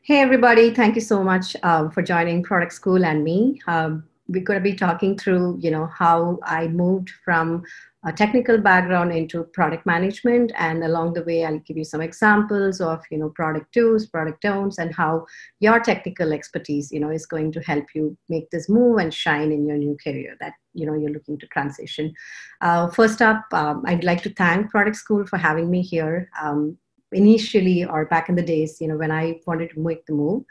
Hey, everybody. Thank you so much for joining Product School and me. We're going to be talking through, how I moved from a technical background into product management. And along the way, I'll give you some examples of, product do's, product don'ts, and how your technical expertise, is going to help you make this move and shine in your new career that, you're looking to transition. First up, I'd like to thank Product School for having me here. Initially, or back in the days, when I wanted to make the move,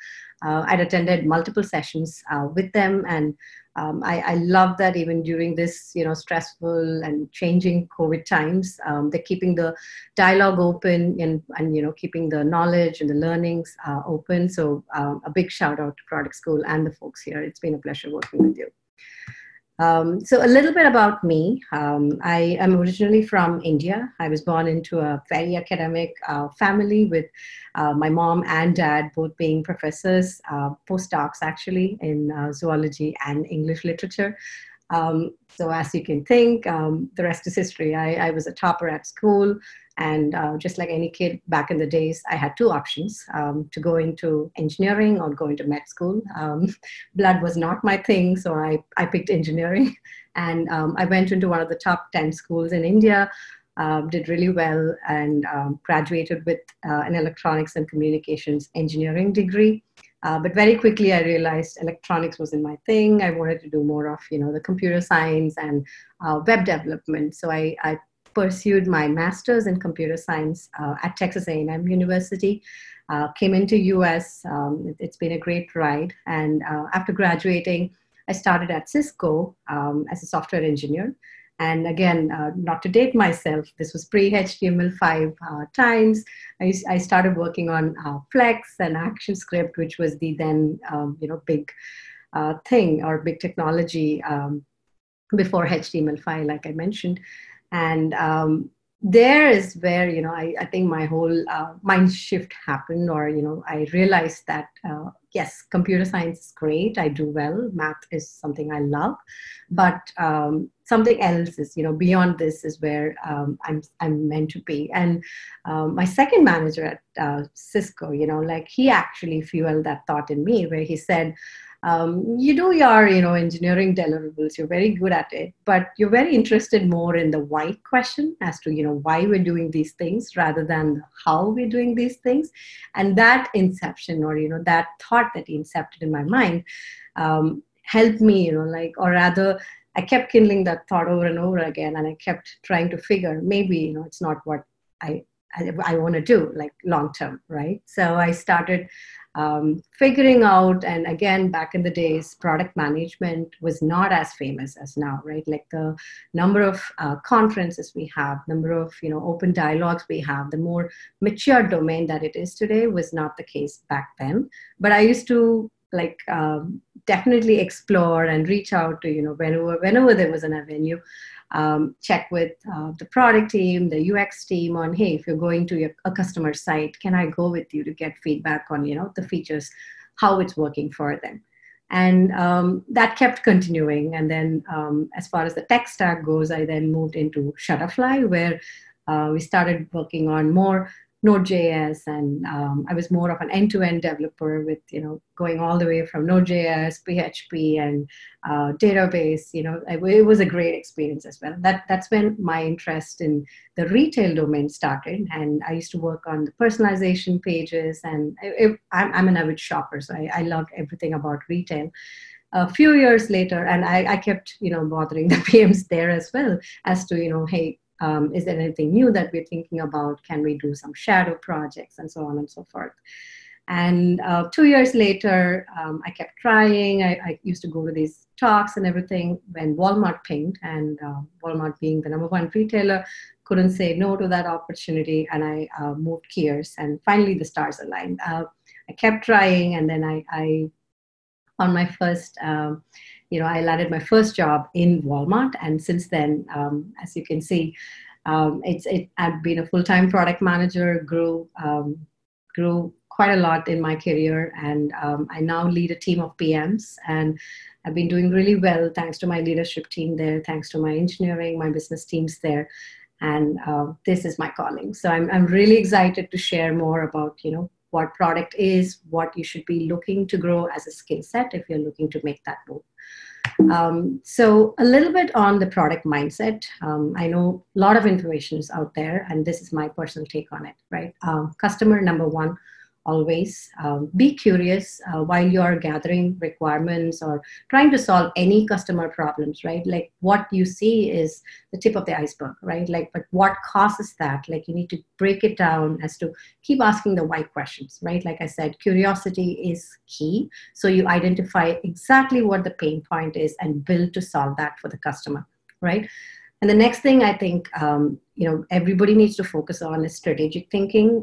I'd attended multiple sessions with them, and I love that even during this, stressful and changing COVID times, they're keeping the dialogue open and keeping the knowledge and the learnings open. So a big shout out to Product School and the folks here. It's been a pleasure working with you. So a little bit about me. I am originally from India. I was born into a very academic family with my mom and dad both being professors, postdocs actually in zoology and English literature. So as you can think, the rest is history. I was a topper at school. And just like any kid back in the days, I had two options, to go into engineering or go into med school. Blood was not my thing, so I picked engineering. And I went into one of the top 10 schools in India, did really well, and graduated with an electronics and communications engineering degree. But very quickly, I realized electronics wasn't my thing. I wanted to do more of, the computer science and web development. So I pursued my master's in computer science at Texas A&M University, came into US. It's been a great ride. And after graduating, I started at Cisco as a software engineer. And again, not to date myself, this was pre-HTML5 times. I started working on Flex and ActionScript, which was the then, big thing or big technology before HTML5, like I mentioned. And there is where, I think my whole mind shift happened, or, I realized that, yes, computer science is great. I do well. Math is something I love. But something else is, beyond this is where I'm meant to be. And my second manager at Cisco, he actually fueled that thought in me, where he said, you do your, engineering deliverables, you're very good at it, but you're very interested more in the why question as to, why we're doing these things rather than how we're doing these things. And that inception, or, that thought that he incepted in my mind, helped me, or rather, I kept kindling that thought over and over again. And I kept trying to figure, maybe, it's not what I want to do, like long term, right? So I started figuring out, and again, back in the days, product management was not as famous as now, right? Like the number of conferences we have, number of, open dialogues we have, the more mature domain that it is today was not the case back then. But I used to definitely explore and reach out to, whenever there was an avenue, check with the product team, the UX team on, hey, if you're going to a customer site, can I go with you to get feedback on, the features, how it's working for them? And that kept continuing. And then as far as the tech stack goes, I then moved into Shutterfly, where we started working on more Node.js, and I was more of an end-to-end developer with, going all the way from Node.js, PHP, and database. It was a great experience as well. That's when my interest in the retail domain started, and I used to work on the personalization pages, and I'm an avid shopper, so I loved everything about retail. A few years later, and I kept, bothering the PMs there as well as to, hey, is there anything new that we're thinking about? Can we do some shadow projects and so on and so forth? And 2 years later, I kept trying. I used to go to these talks and everything when Walmart pinged, and Walmart being the number one retailer, couldn't say no to that opportunity. And I moved gears, and finally the stars aligned. I kept trying, and then I on my first, I landed my first job in Walmart. And since then, as you can see, I've been a full-time product manager, grew quite a lot in my career. And I now lead a team of PMs, and I've been doing really well thanks to my leadership team there, thanks to my engineering, my business teams there. And this is my calling. So I'm really excited to share more about, what product is, what you should be looking to grow as a skill set if you're looking to make that move. So a little bit on the product mindset. I know a lot of information is out there, and this is my personal take on it, right? Customer number one, always be curious while you're gathering requirements or trying to solve any customer problems, right? Like what you see is the tip of the iceberg, right? Like, but what causes that? Like you need to break it down as to keep asking the why questions, right? Like I said, curiosity is key. So you identify exactly what the pain point is and build to solve that for the customer, right? And the next thing I think, everybody needs to focus on is strategic thinking.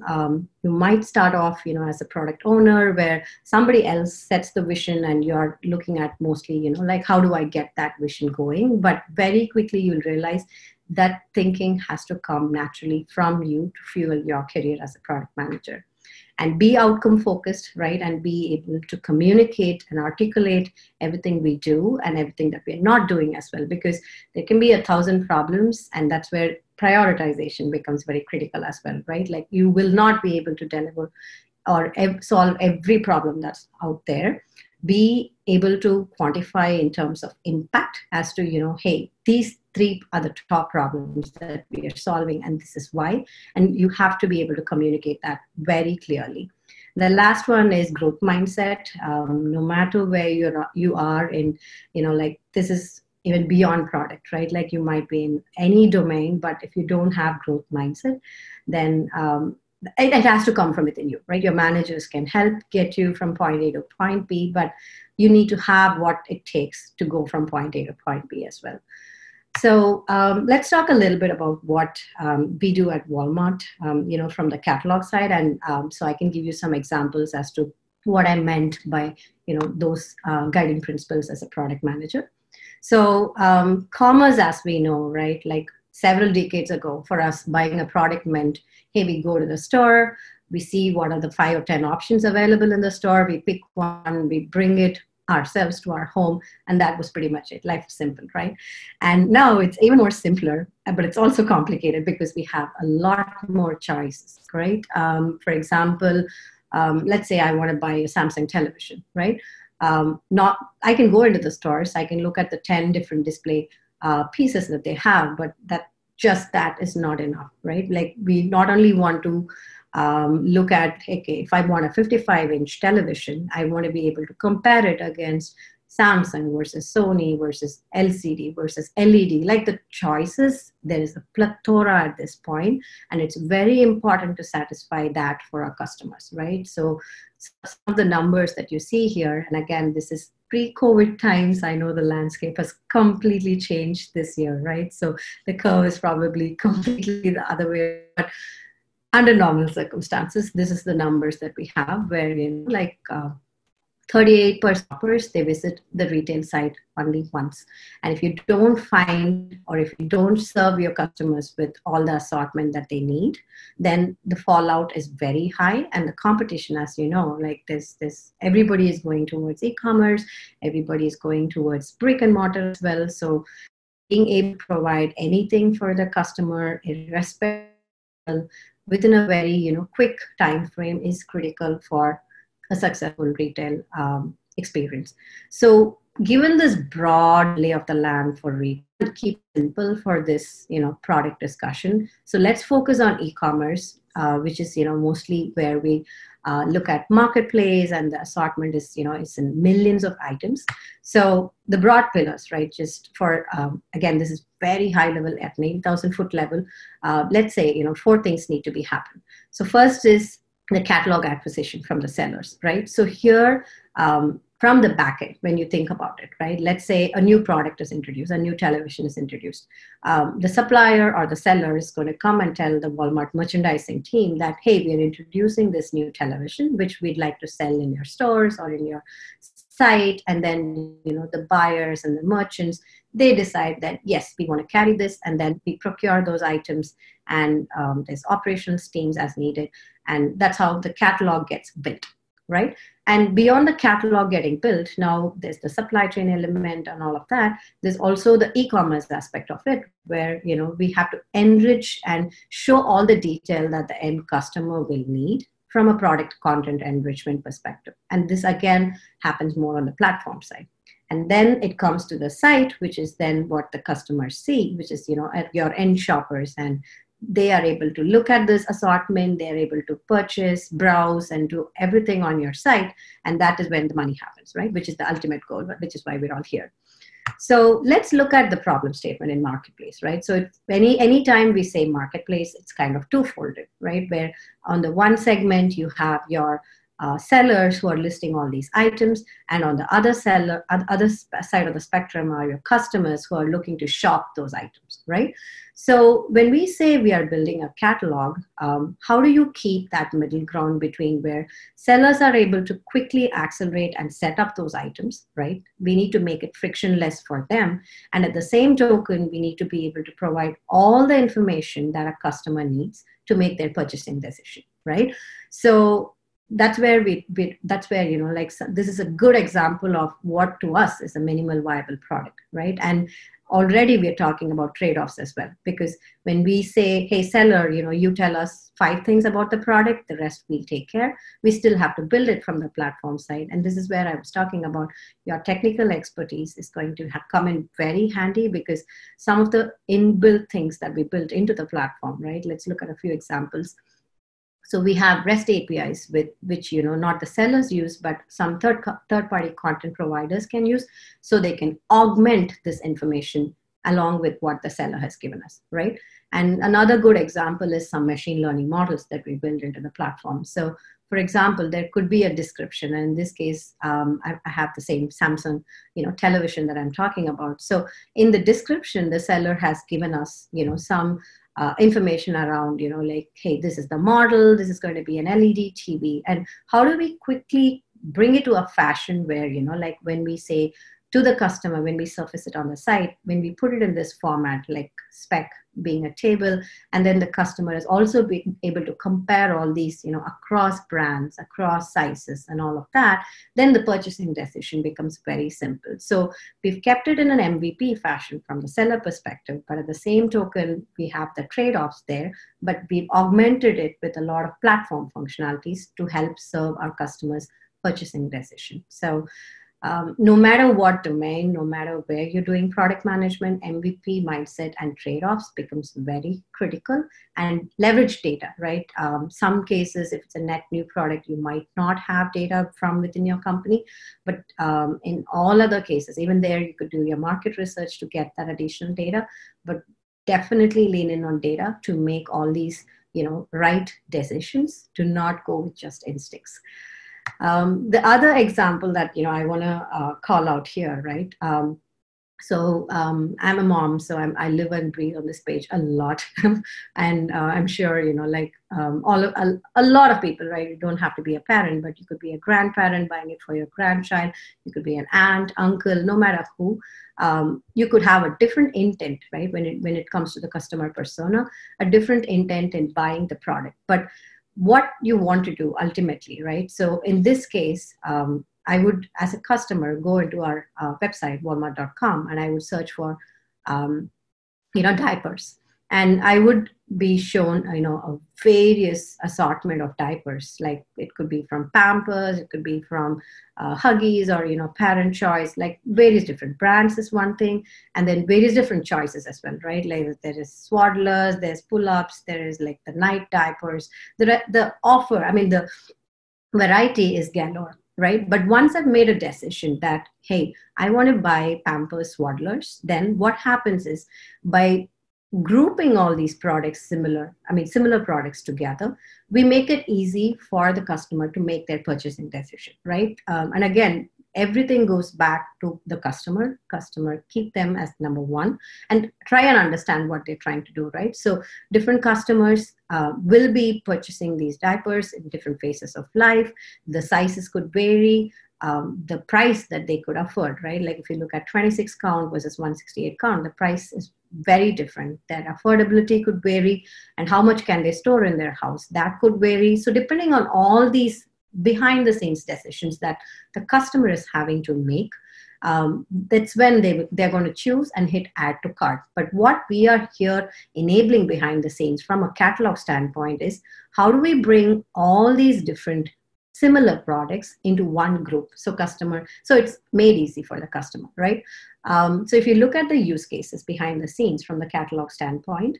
You might start off, as a product owner where somebody else sets the vision and you're looking at mostly, like how do I get that vision going? But very quickly you'll realize that thinking has to come naturally from you to fuel your career as a product manager. And be outcome focused, right? And be able to communicate and articulate everything we do and everything that we're not doing as well, because there can be 1,000 problems, and that's where prioritization becomes very critical as well, right? Like you will not be able to deliver or solve every problem that's out there. Be able to quantify in terms of impact as to, hey, these 3 are the top problems that we are solving, and this is why. And you have to be able to communicate that very clearly. The last one is growth mindset. No matter where you are in, like this is even beyond product, right? Like you might be in any domain, but if you don't have growth mindset, then it has to come from within you, right? Your managers can help get you from point A to point B, but you need to have what it takes to go from point A to point B as well. So let's talk a little bit about what we do at Walmart, from the catalog side. And so I can give you some examples as to what I meant by, those guiding principles as a product manager. So commerce, as we know, right, like several decades ago, for us, buying a product meant, hey, we go to the store, we see what are the 5 or 10 options available in the store, we pick one, we bring it ourselves to our home, and that was pretty much it. Life is simple, right? And now it's even more simpler, but it's also complicated because we have a lot more choices, right? For example, let's say I want to buy a Samsung television, right? I can go into the stores, I can look at the 10 different display pieces that they have, but that is not enough, right? Like we not only want to look at, okay, if I want a 55-inch television, I want to be able to compare it against Samsung versus Sony versus LCD versus LED. Like the choices, there is a plethora at this point, and it's very important to satisfy that for our customers, right? So some of the numbers that you see here, and again, this is pre-COVID times. I know the landscape has completely changed this year, right? So the curve is probably completely the other way. But under normal circumstances, this is the numbers that we have, where 38% of shoppers, they visit the retail site only once. And if you don't find, or if you don't serve your customers with all the assortment that they need, then the fallout is very high. And the competition, as you know, like everybody is going towards e-commerce, everybody is going towards brick and mortar as well. So being able to provide anything for the customer, irrespective, within a very quick time frame is critical for a successful retail experience. So given this broad lay of the land for retail, keep it simple for this product discussion. So let's focus on e-commerce, which is mostly where we look at marketplace, and the assortment is it's in millions of items. So the broad pillars, right, just for again, this is very high level at an 8,000 foot level. Let's say 4 things need to be happen. So first is the catalog acquisition from the sellers, right? So here, from the back end, when you think about it, right? Let's say a new product is introduced, a new television is introduced. The supplier or the seller is going to come and tell the Walmart merchandising team that, hey, we are introducing this new television, which we'd like to sell in your stores or in your site. And then, the buyers and the merchants, they decide that, yes, we want to carry this, and then we procure those items, and there's operations teams as needed. And that's how the catalog gets built, right? And beyond the catalog getting built, now there's the supply chain element and all of that. There's also the e-commerce aspect of it, where we have to enrich and show all the detail that the end customer will need from a product content enrichment perspective. And this again happens more on the platform side. And then it comes to the site, which is then what the customers see, which is, at your end shoppers, and they are able to look at this assortment, they're able to purchase, browse, and do everything on your site. And that is when the money happens, right? Which is the ultimate goal, which is why we're all here. So let's look at the problem statement in marketplace, right? So if anytime we say marketplace, it's kind of twofolded, right? Where on the one segment, you have your sellers who are listing all these items, and on the other side of the spectrum are your customers who are looking to shop those items, right? So when we say we are building a catalog, how do you keep that middle ground between where sellers are able to quickly accelerate and set up those items, right? We need to make it frictionless for them. And at the same token, we need to be able to provide all the information that a customer needs to make their purchasing decision, right? So that's where this is a good example of what to us is a minimal viable product, right? And already we're talking about trade-offs as well, because when we say, hey, seller, you tell us 5 things about the product, the rest we'll take care. We still have to build it from the platform side. And this is where I was talking about your technical expertise is going to come in very handy, because some of the inbuilt things that we built into the platform, right? Let's look at a few examples. So we have REST APIs with which, not the sellers use, but some third-party content providers can use, so they can augment this information along with what the seller has given us, right? And another good example is some machine learning models that we build into the platform. So for example, there could be a description. And in this case, I have the same Samsung, television that I'm talking about. So in the description, the seller has given us, some information around, like, hey, this is the model, this is going to be an LED TV. And how do we quickly bring it to a fashion where, like when we say to the customer, when we surface it on the site, when we put it in this format, like spec being a table, and then the customer is also being able to compare all these, across brands, across sizes and all of that, then the purchasing decision becomes very simple. So we've kept it in an MVP fashion from the seller perspective, but at the same token, we have the trade-offs there, but we've augmented it with a lot of platform functionalities to help serve our customers' purchasing decision. So no matter what domain, no matter where you're doing product management, MVP mindset and trade-offs becomes very critical, and leverage data, right? Some cases, if it's a net new product, you might not have data from within your company, but in all other cases, even there, you could do your market research to get that additional data, but definitely lean in on data to make all these, right decisions, to not go with just instincts. The other example that, I want to call out here, right? So I'm a mom, so I live and breathe on this page a lot. And I'm sure, a lot of people, right? You don't have to be a parent, but you could be a grandparent buying it for your grandchild. You could be an aunt, uncle, no matter who. You could have a different intent, right? When it comes to the customer persona, a different intent in buying the product. But what you want to do ultimately, right? So in this case, I would, as a customer, go into our website, walmart.com, and I would search for, diapers. And I would be shown, a various assortment of diapers. Like it could be from Pampers, it could be from Huggies, or, Parent Choice, like various different brands is one thing. And then various different choices as well, right? Like there is swaddlers, there's pull-ups, there is like the night diapers. The variety is galore, right? But once I've made a decision that, hey, I want to buy Pampers swaddlers, then what happens is by grouping all these products similar products together, we make it easy for the customer to make their purchasing decision, right? And again, everything goes back to the customer, keep them as number one, and try and understand what they're trying to do, right? So different customers will be purchasing these diapers in different phases of life. The sizes could vary. The price that they could afford, right? Like if you look at 26 count versus 168 count, the price is very different. Their affordability could vary, and how much can they store in their house, that could vary. So depending on all these behind the scenes decisions that the customer is having to make, that's when they're going to choose and hit add to cart. But what we are here enabling behind the scenes from a catalog standpoint is how do we bring all these different similar products into one group so it's made easy for the customer, right? So if you look at the use cases behind the scenes from the catalog standpoint,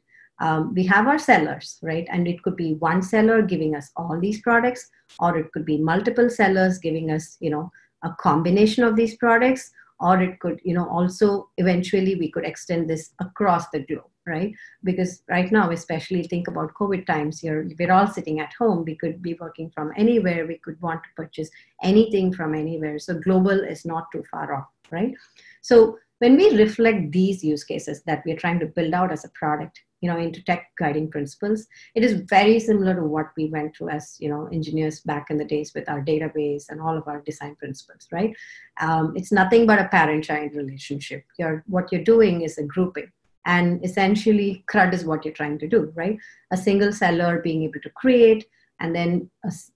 we have our sellers, right? And it could be one seller giving us all these products, or it could be multiple sellers giving us, a combination of these products, or it could, also eventually we could extend this across the globe, right? Because right now, especially think about COVID times here, we're all sitting at home. We could be working from anywhere. We could want to purchase anything from anywhere. So global is not too far off, right? So when we reflect these use cases that we're trying to build out as a product, into tech guiding principles, it is very similar to what we went through as, engineers back in the days with our database and all of our design principles, right? It's nothing but a parent-child relationship. What you're doing is a grouping. And essentially, CRUD is what you're trying to do, right? A single seller being able to create, and then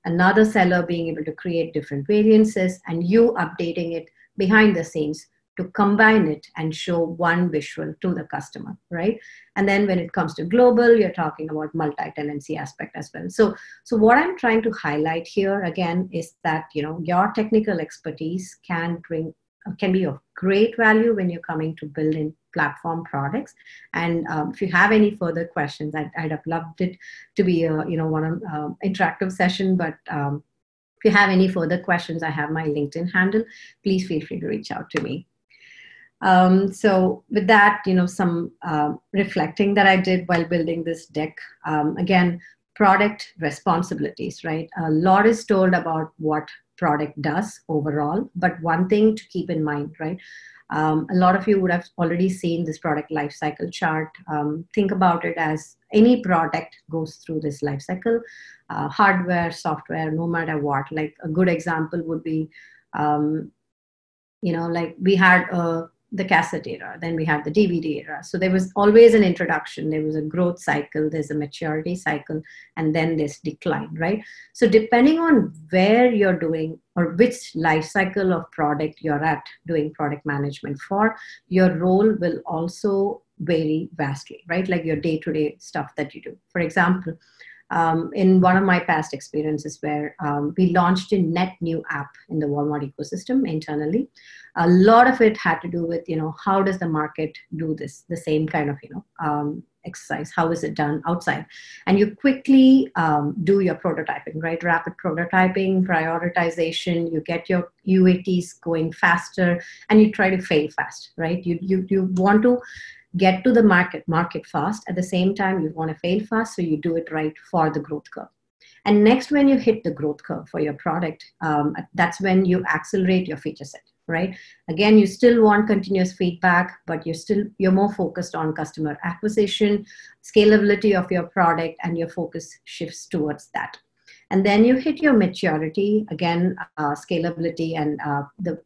another seller being able to create different variances, and you updating it behind the scenes to combine it and show one visual to the customer, right? And then when it comes to global, you're talking about multi-tenancy aspect as well. So what I'm trying to highlight here again is that, your technical expertise can be of great value when you're coming to building platform products. And if you have any further questions, I'd have loved it to be a, one interactive session, but if you have any further questions, I have my LinkedIn handle. Please feel free to reach out to me. So with that, some reflecting that I did while building this deck, again, product responsibilities, right? A lot is told about what product does overall, but one thing to keep in mind, right? A lot of you would have already seen this product lifecycle chart. Think about it as any product goes through this lifecycle, hardware, software, no matter what. Like a good example would be, like we had the cassette era, then we had the DVD era. So there was always an introduction, there was a growth cycle, there's a maturity cycle, and then this decline, right? So depending on where you're doing or which life cycle of product you're at doing product management for, your role will also vary vastly, right? Like your day-to-day stuff that you do. For example, in one of my past experiences where we launched a net new app in the Walmart ecosystem internally, a lot of it had to do with, how does the market do this, the same kind of, exercise, how is it done outside? And you quickly do your prototyping, right? Rapid prototyping, prioritization, you get your UATs going faster, and you try to fail fast, right? You want to get to the market fast. At the same time, you want to fail fast, so you do it right for the growth curve. And next, when you hit the growth curve for your product, that's when you accelerate your feature set, right? Again, you still want continuous feedback, but you're more focused on customer acquisition, scalability of your product, and your focus shifts towards that. And then you hit your maturity, again, scalability and the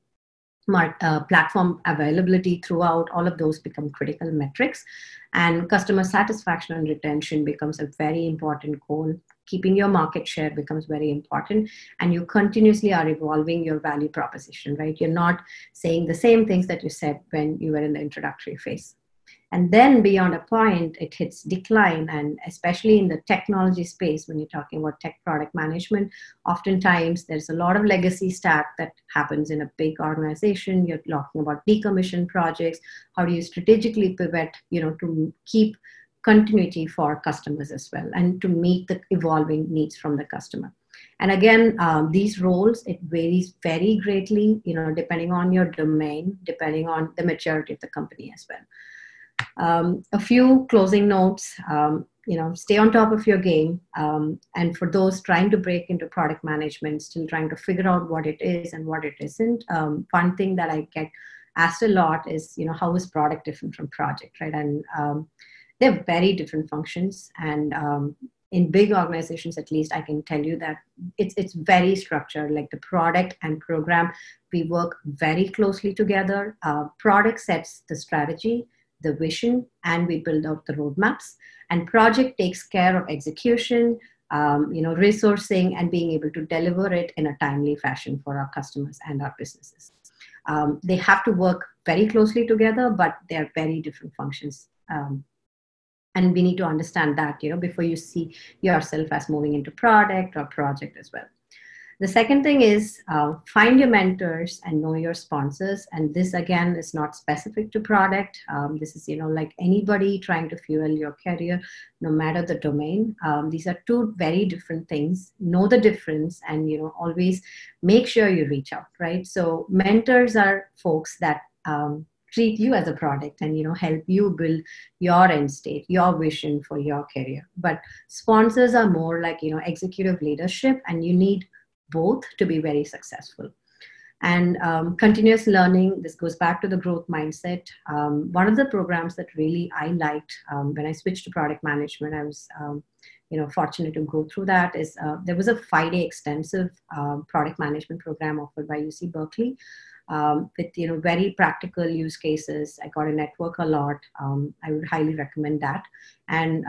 platform availability throughout, all of those become critical metrics, and customer satisfaction and retention becomes a very important goal. Keeping your market share becomes very important, and you continuously are evolving your value proposition, right? You're not saying the same things that you said when you were in the introductory phase. And then beyond a point, it hits decline. And especially in the technology space, when you're talking about tech product management, oftentimes there's a lot of legacy stack that happens in a big organization. You're talking about decommission projects. How do you strategically pivot, to keep continuity for customers as well, and to meet the evolving needs from the customer? And again, these roles, it varies very greatly, depending on your domain, depending on the maturity of the company as well. A few closing notes, stay on top of your game. And for those trying to break into product management, still trying to figure out what it is and what it isn't, one thing that I get asked a lot is, how is product different from project, right? And they're very different functions. And in big organizations, at least, I can tell you that it's very structured. Like the product and program, we work very closely together. Product sets the strategy, the vision, and we build out the roadmaps. And project takes care of execution, resourcing, and being able to deliver it in a timely fashion for our customers and our businesses. They have to work very closely together, but they're very different functions. And we need to understand that, before you see yourself as moving into product or project as well. The second thing is find your mentors and know your sponsors. And this, again, is not specific to product. This is, like anybody trying to fuel your career, no matter the domain. These are two very different things. Know the difference and, always make sure you reach out, right? So mentors are folks that treat you as a product and, help you build your end state, your vision for your career. But sponsors are more like, executive leadership, and you need both to be very successful. And continuous learning, this goes back to the growth mindset. One of the programs that really I liked when I switched to product management, I was fortunate to go through that, is there was a 5-day extensive product management program offered by UC Berkeley. With very practical use cases. I got to network a lot. I would highly recommend that. And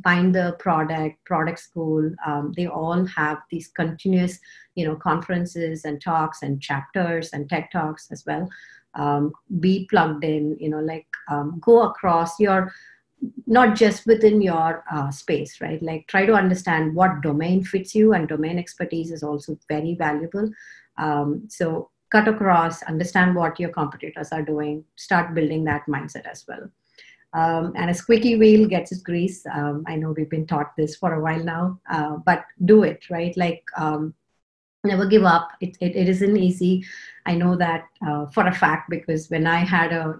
find the product school. They all have these continuous, conferences and talks and chapters and TED Talks as well. Be plugged in. Go across your, not just within your space, right? Like try to understand what domain fits you, and domain expertise is also very valuable. So cut across, understand what your competitors are doing, start building that mindset as well. And a squeaky wheel gets its grease. I know we've been taught this for a while now, but do it, right? Like never give up. It isn't easy. I know that for a fact, because when I had a,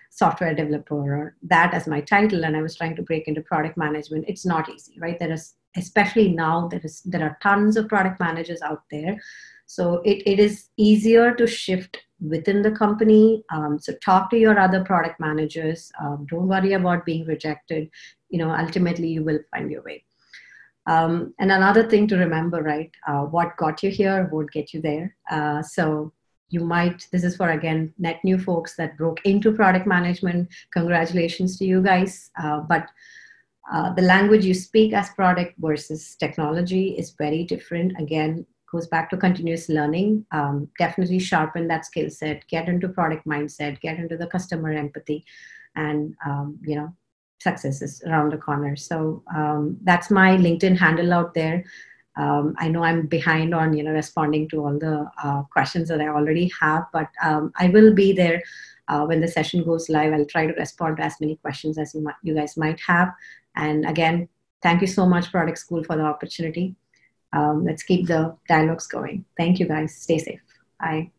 software developer or that as my title, and I was trying to break into product management, it's not easy, right? There is, especially now, there are tons of product managers out there. So it is easier to shift within the company. So talk to your other product managers. Don't worry about being rejected. Ultimately you will find your way. And another thing to remember, right? What got you here won't get you there. So you might, this is for, again, net new folks that broke into product management. Congratulations to you guys. But the language you speak as product versus technology is very different. Again, goes back to continuous learning. Definitely sharpen that skill set, get into product mindset, get into the customer empathy, and success is around the corner. So that's my LinkedIn handle out there. I know I'm behind on responding to all the questions that I already have, but I will be there when the session goes live. I'll try to respond to as many questions as you guys might have. And again, thank you so much, Product School, for the opportunity. Let's keep the dialogues going. Thank you, guys. Stay safe. Bye.